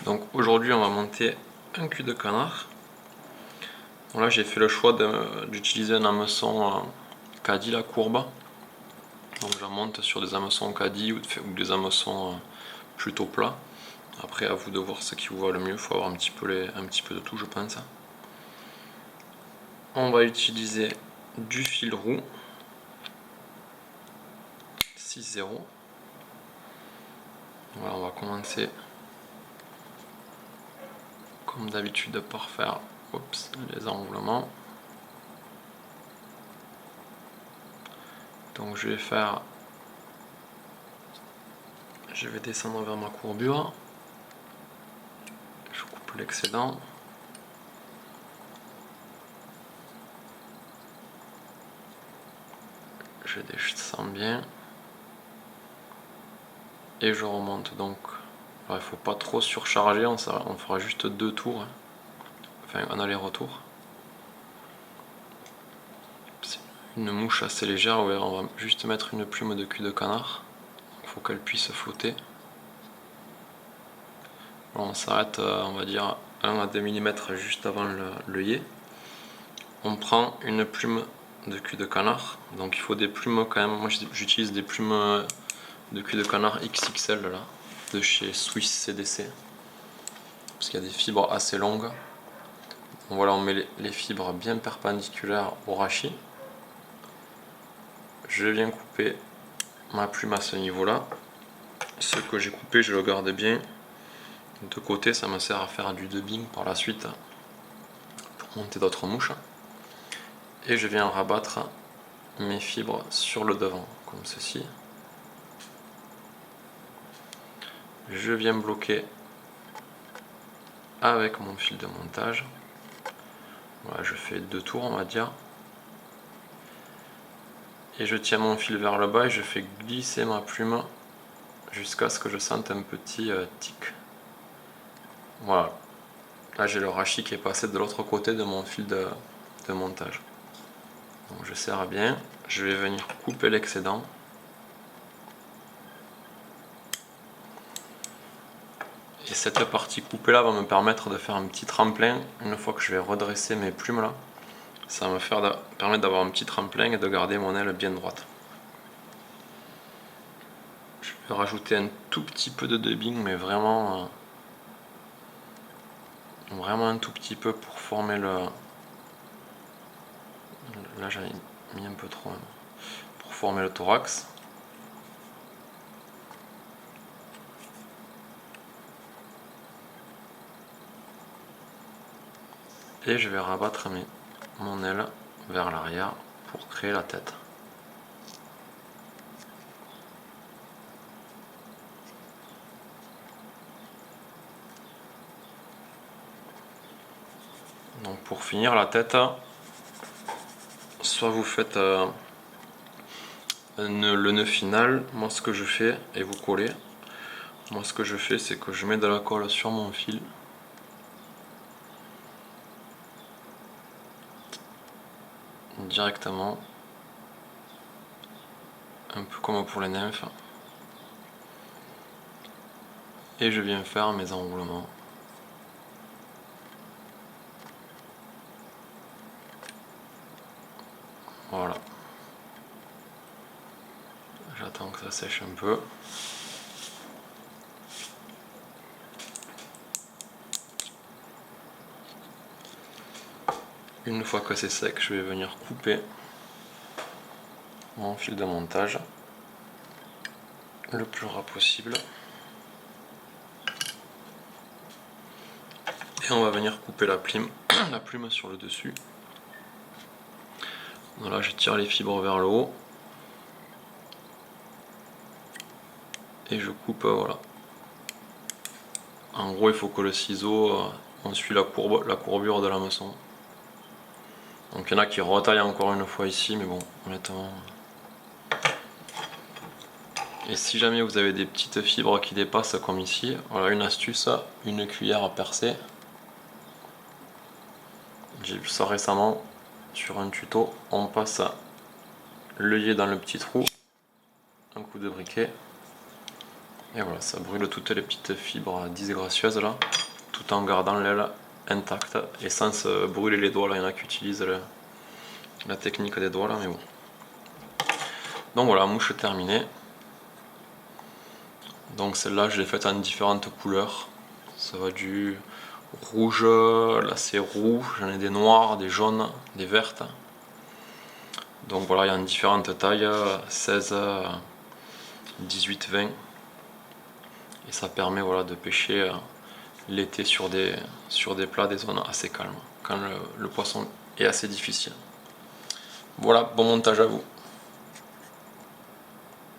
Donc aujourd'hui on va monter un cul de canard. Donc là j'ai fait le choix d'utiliser un hameçon caddie, la courbe. Donc je monte sur des hameçons caddie ou des hameçons plutôt plats. Après à vous de voir ce qui vous va le mieux, il faut avoir un petit peu de tout je pense. On va utiliser du fil roux 6-0. Voilà, on va commencer comme d'habitude par faire les enroulements. Donc je vais descendre vers ma courbure, je coupe l'excédent, je descends bien et je remonte. Donc il ne faut pas trop surcharger, on fera juste 2 tours, enfin un aller-retour. C'est une mouche assez légère, ouais, on va juste mettre une plume de cul de canard, il faut qu'elle puisse flotter. On s'arrête, on va dire 1 à 2 mm juste avant l'œillet. On prend une plume de cul de canard, donc il faut des plumes quand même. Moi j'utilise des plumes de cul de canard XXL là, de chez Swiss CDC, parce qu'il y a des fibres assez longues. Donc voilà, on met les fibres bien perpendiculaires au rachis. Je viens couper ma plume à ce niveau là. Ce que j'ai coupé, je le garde bien de côté, ça me sert à faire du dubbing par la suite pour monter d'autres mouches. Et je viens rabattre mes fibres sur le devant, comme ceci. Je viens bloquer avec mon fil de montage. Voilà, je fais 2 tours on va dire. Et je tiens mon fil vers le bas et je fais glisser ma plume jusqu'à ce que je sente un petit tic. Voilà. Là j'ai le rachis qui est passé de l'autre côté de mon fil de montage. Donc je serre bien. Je vais venir couper l'excédent. Et cette partie coupée là va me permettre de faire un petit tremplin une fois que je vais redresser mes plumes là. Ça va me permettre d'avoir un petit tremplin et de garder mon aile bien droite. Je vais rajouter un tout petit peu de dubbing, mais vraiment un tout petit peu pour former le... Là j'avais mis un peu trop, pour former le thorax. Et je vais rabattre mon aile vers l'arrière pour créer la tête. Donc pour finir la tête, soit vous faites le nœud final, moi ce que je fais, et vous collez, moi ce que je fais c'est que je mets de la colle sur mon fil. Directement, un peu comme pour les nymphes, et je viens faire mes enroulements. Voilà, j'attends que ça sèche un peu. Une fois que c'est sec, je vais venir couper mon fil de montage le plus ras possible. Et on va venir couper la plume sur le dessus. Voilà, je tire les fibres vers le haut. Et je coupe, voilà. En gros, il faut que le ciseau, on suit la courbure de l'hameçon. Donc il y en a qui retaillent encore une fois ici, mais bon, honnêtement... Et si jamais vous avez des petites fibres qui dépassent comme ici, voilà une astuce, une cuillère à percer. J'ai vu ça récemment sur un tuto, on passe l'œillet dans le petit trou, un coup de briquet, Et voilà, ça brûle toutes les petites fibres disgracieuses là, tout en gardant l'aile intacte et sans se brûler les doigts là. Il y en a qui utilisent la technique des doigts là, mais bon. Donc voilà, mouche terminée. Donc celle-là, je l'ai faite en différentes couleurs. Ça va du rouge, là c'est roux, j'en ai des noirs, des jaunes, des vertes. Donc voilà, il y a en différentes tailles, 16, 18, 20. Et ça permet voilà, de pêcher l'été sur des plats, des zones assez calmes, quand le poisson est assez difficile. Voilà, bon montage à vous.